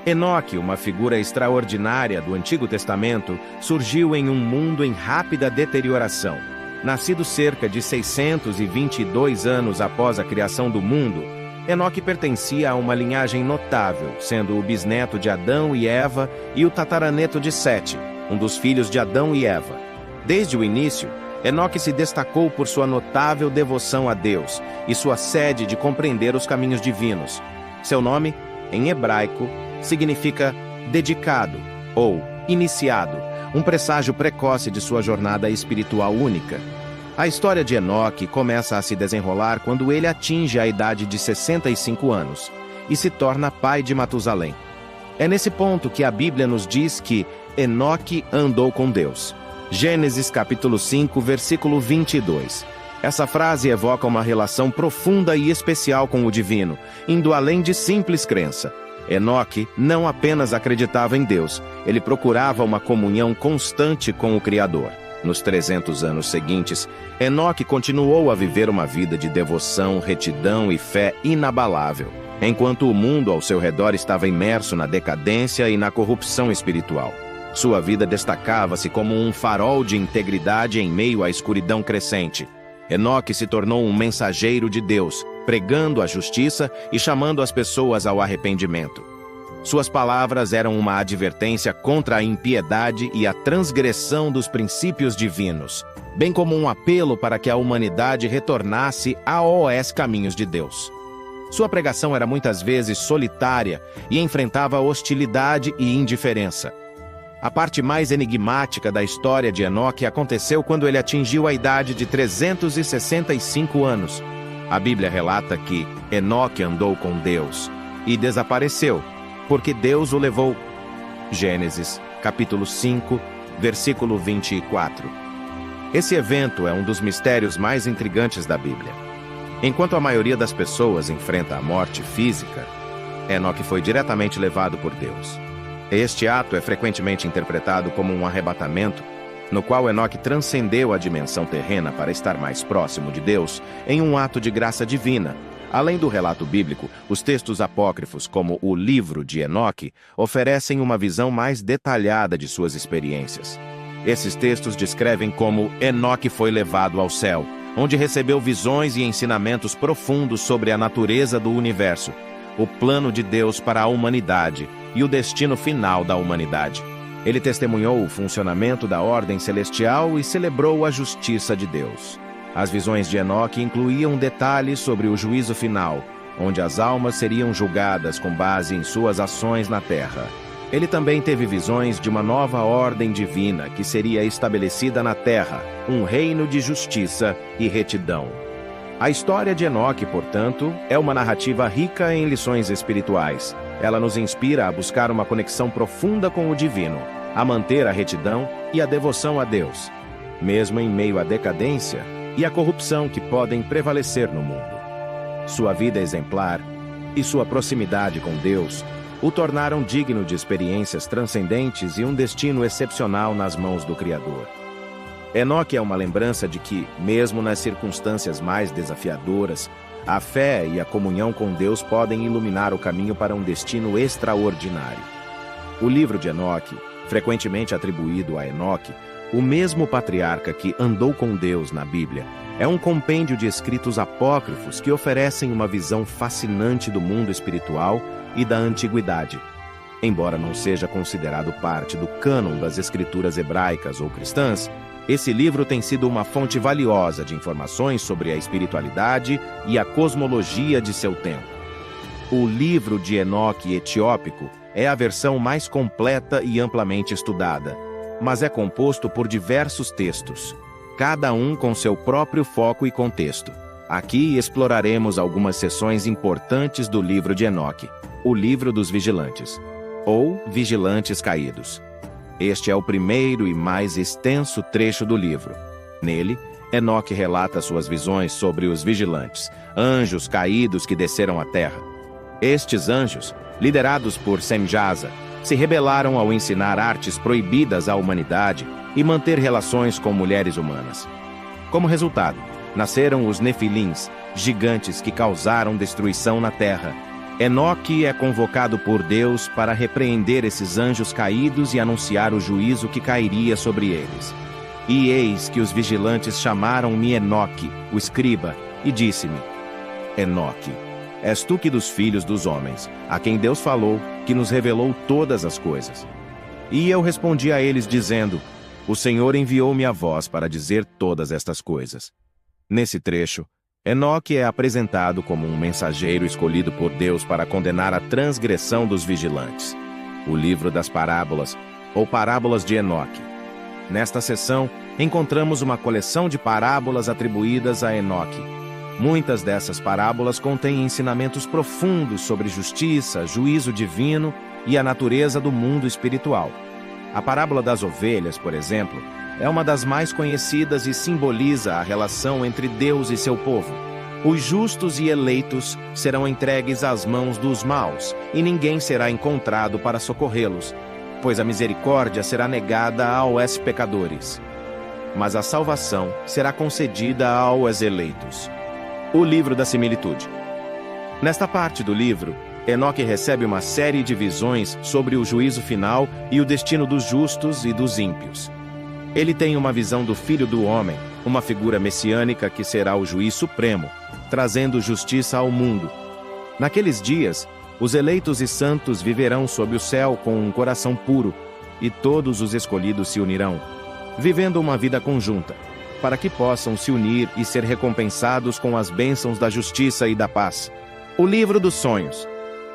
Enoque, uma figura extraordinária do Antigo Testamento, surgiu em um mundo em rápida deterioração. Nascido cerca de 622 anos após a criação do mundo, Enoque pertencia a uma linhagem notável, sendo o bisneto de Adão e Eva e o tataraneto de Sete, um dos filhos de Adão e Eva. Desde o início, Enoque se destacou por sua notável devoção a Deus e sua sede de compreender os caminhos divinos. Seu nome, em hebraico, significa dedicado ou iniciado, um presságio precoce de sua jornada espiritual única. A história de Enoque começa a se desenrolar quando ele atinge a idade de 65 anos e se torna pai de Matusalém. É nesse ponto que a Bíblia nos diz que Enoque andou com Deus. Gênesis capítulo 5, versículo 22. Essa frase evoca uma relação profunda e especial com o divino, indo além de simples crença. Enoque não apenas acreditava em Deus, ele procurava uma comunhão constante com o Criador. Nos 300 anos seguintes, Enoque continuou a viver uma vida de devoção, retidão e fé inabalável, enquanto o mundo ao seu redor estava imerso na decadência e na corrupção espiritual. Sua vida destacava-se como um farol de integridade em meio à escuridão crescente. Enoque se tornou um mensageiro de Deus, pregando a justiça e chamando as pessoas ao arrependimento. Suas palavras eram uma advertência contra a impiedade e a transgressão dos princípios divinos, bem como um apelo para que a humanidade retornasse aos caminhos de Deus. Sua pregação era muitas vezes solitária e enfrentava hostilidade e indiferença. A parte mais enigmática da história de Enoque aconteceu quando ele atingiu a idade de 365 anos. A Bíblia relata que Enoque andou com Deus e desapareceu, porque Deus o levou. Gênesis, capítulo 5, versículo 24. Esse evento é um dos mistérios mais intrigantes da Bíblia. Enquanto a maioria das pessoas enfrenta a morte física, Enoque foi diretamente levado por Deus. Este ato é frequentemente interpretado como um arrebatamento, no qual Enoque transcendeu a dimensão terrena para estar mais próximo de Deus em um ato de graça divina. Além do relato bíblico, os textos apócrifos, como o livro de Enoque, oferecem uma visão mais detalhada de suas experiências. Esses textos descrevem como Enoque foi levado ao céu, onde recebeu visões e ensinamentos profundos sobre a natureza do universo, o plano de Deus para a humanidade e o destino final da humanidade. Ele testemunhou o funcionamento da ordem celestial e celebrou a justiça de Deus. As visões de Enoque incluíam detalhes sobre o juízo final, onde as almas seriam julgadas com base em suas ações na terra. Ele também teve visões de uma nova ordem divina que seria estabelecida na terra, um reino de justiça e retidão. A história de Enoque, portanto, é uma narrativa rica em lições espirituais. Ela nos inspira a buscar uma conexão profunda com o divino, a manter a retidão e a devoção a Deus, mesmo em meio à decadência e à corrupção que podem prevalecer no mundo. Sua vida exemplar e sua proximidade com Deus o tornaram digno de experiências transcendentes e um destino excepcional nas mãos do Criador. Enoque é uma lembrança de que, mesmo nas circunstâncias mais desafiadoras, a fé e a comunhão com Deus podem iluminar o caminho para um destino extraordinário. O livro de Enoque, frequentemente atribuído a Enoque, o mesmo patriarca que andou com Deus na Bíblia, é um compêndio de escritos apócrifos que oferecem uma visão fascinante do mundo espiritual e da antiguidade. Embora não seja considerado parte do cânon das escrituras hebraicas ou cristãs, esse livro tem sido uma fonte valiosa de informações sobre a espiritualidade e a cosmologia de seu tempo. O livro de Enoque etiópico é a versão mais completa e amplamente estudada, mas é composto por diversos textos, cada um com seu próprio foco e contexto. Aqui exploraremos algumas seções importantes do livro de Enoque, o livro dos vigilantes, ou vigilantes caídos. Este é o primeiro e mais extenso trecho do livro. Nele, Enoque relata suas visões sobre os vigilantes, anjos caídos que desceram à terra. Estes anjos, liderados por Semjasa, se rebelaram ao ensinar artes proibidas à humanidade e manter relações com mulheres humanas. Como resultado, nasceram os Nefilins, gigantes que causaram destruição na terra. Enoque é convocado por Deus para repreender esses anjos caídos e anunciar o juízo que cairia sobre eles. E eis que os vigilantes chamaram-me Enoque, o escriba, e disse-me: Enoque, és tu que dos filhos dos homens, a quem Deus falou, que nos revelou todas as coisas. E eu respondi a eles dizendo: O Senhor enviou-me a vós para dizer todas estas coisas. Nesse trecho, Enoque é apresentado como um mensageiro escolhido por Deus para condenar a transgressão dos vigilantes. O livro das parábolas, ou parábolas de Enoque. Nesta seção, encontramos uma coleção de parábolas atribuídas a Enoque. Muitas dessas parábolas contêm ensinamentos profundos sobre justiça, juízo divino e a natureza do mundo espiritual. A parábola das ovelhas, por exemplo, é uma das mais conhecidas e simboliza a relação entre Deus e seu povo. Os justos e eleitos serão entregues às mãos dos maus, e ninguém será encontrado para socorrê-los, pois a misericórdia será negada aos pecadores. Mas a salvação será concedida aos eleitos. O livro da similitude. Nesta parte do livro, Enoque recebe uma série de visões sobre o juízo final e o destino dos justos e dos ímpios. Ele tem uma visão do Filho do Homem, uma figura messiânica que será o juiz supremo, trazendo justiça ao mundo. Naqueles dias, os eleitos e santos viverão sob o céu com um coração puro, e todos os escolhidos se unirão, vivendo uma vida conjunta, para que possam se unir e ser recompensados com as bênçãos da justiça e da paz. O livro dos sonhos.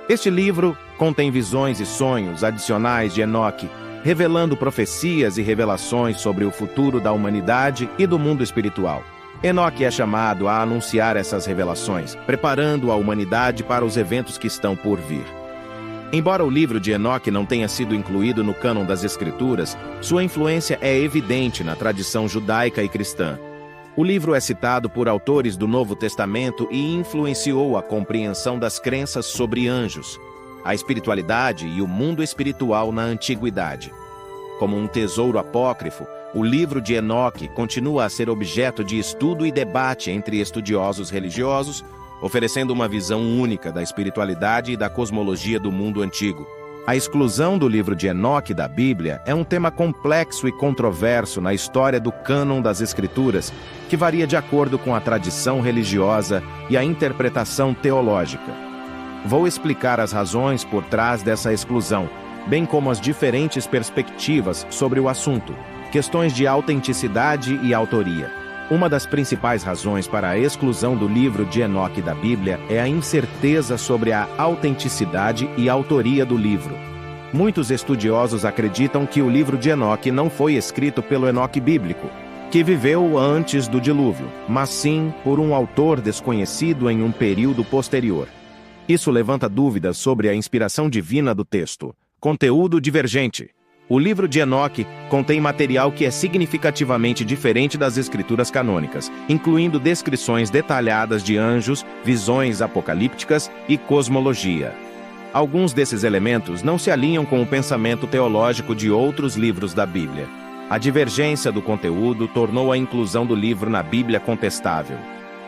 Este livro contém visões e sonhos adicionais de Enoque, revelando profecias e revelações sobre o futuro da humanidade e do mundo espiritual. Enoque é chamado a anunciar essas revelações, preparando a humanidade para os eventos que estão por vir. Embora o livro de Enoque não tenha sido incluído no cânon das Escrituras, sua influência é evidente na tradição judaica e cristã. O livro é citado por autores do Novo Testamento e influenciou a compreensão das crenças sobre anjos, a espiritualidade e o mundo espiritual na antiguidade. Como um tesouro apócrifo, o livro de Enoque continua a ser objeto de estudo e debate entre estudiosos religiosos, oferecendo uma visão única da espiritualidade e da cosmologia do mundo antigo. A exclusão do livro de Enoque da Bíblia é um tema complexo e controverso na história do cânon das Escrituras, que varia de acordo com a tradição religiosa e a interpretação teológica. Vou explicar as razões por trás dessa exclusão, bem como as diferentes perspectivas sobre o assunto, questões de autenticidade e autoria. Uma das principais razões para a exclusão do livro de Enoque da Bíblia é a incerteza sobre a autenticidade e autoria do livro. Muitos estudiosos acreditam que o livro de Enoque não foi escrito pelo Enoque bíblico, que viveu antes do dilúvio, mas sim por um autor desconhecido em um período posterior. Isso levanta dúvidas sobre a inspiração divina do texto. Conteúdo divergente. O livro de Enoque contém material que é significativamente diferente das escrituras canônicas, incluindo descrições detalhadas de anjos, visões apocalípticas e cosmologia. Alguns desses elementos não se alinham com o pensamento teológico de outros livros da Bíblia. A divergência do conteúdo tornou a inclusão do livro na Bíblia contestável.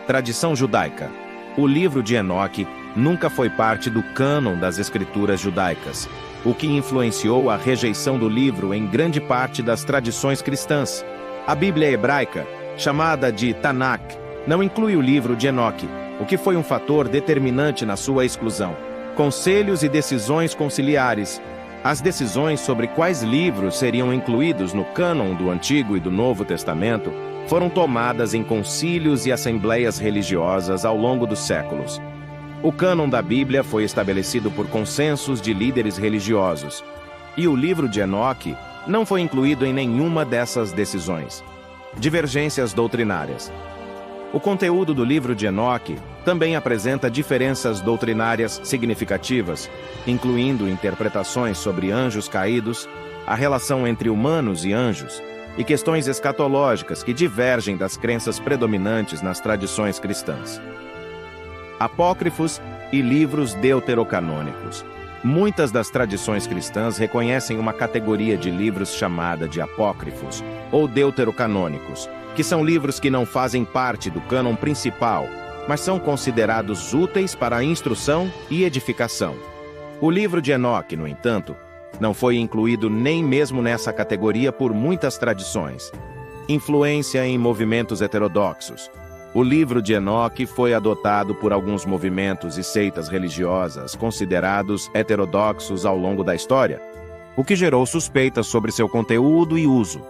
Tradição judaica. O livro de Enoque nunca foi parte do cânon das escrituras judaicas, o que influenciou a rejeição do livro em grande parte das tradições cristãs. A Bíblia hebraica, chamada de Tanakh, não inclui o livro de Enoque, o que foi um fator determinante na sua exclusão. Conselhos e decisões conciliares. As decisões sobre quais livros seriam incluídos no cânon do Antigo e do Novo Testamento foram tomadas em concílios e assembleias religiosas ao longo dos séculos. O cânon da Bíblia foi estabelecido por consensos de líderes religiosos, e o livro de Enoque não foi incluído em nenhuma dessas decisões. Divergências doutrinárias. O conteúdo do livro de Enoque também apresenta diferenças doutrinárias significativas, incluindo interpretações sobre anjos caídos, a relação entre humanos e anjos, e questões escatológicas que divergem das crenças predominantes nas tradições cristãs. Apócrifos e livros deuterocanônicos. Muitas das tradições cristãs reconhecem uma categoria de livros chamada de apócrifos, ou deuterocanônicos, que são livros que não fazem parte do cânon principal, mas são considerados úteis para a instrução e edificação. O livro de Enoque, no entanto, não foi incluído nem mesmo nessa categoria por muitas tradições. Influência em movimentos heterodoxos. O livro de Enoque foi adotado por alguns movimentos e seitas religiosas considerados heterodoxos ao longo da história, o que gerou suspeitas sobre seu conteúdo e uso.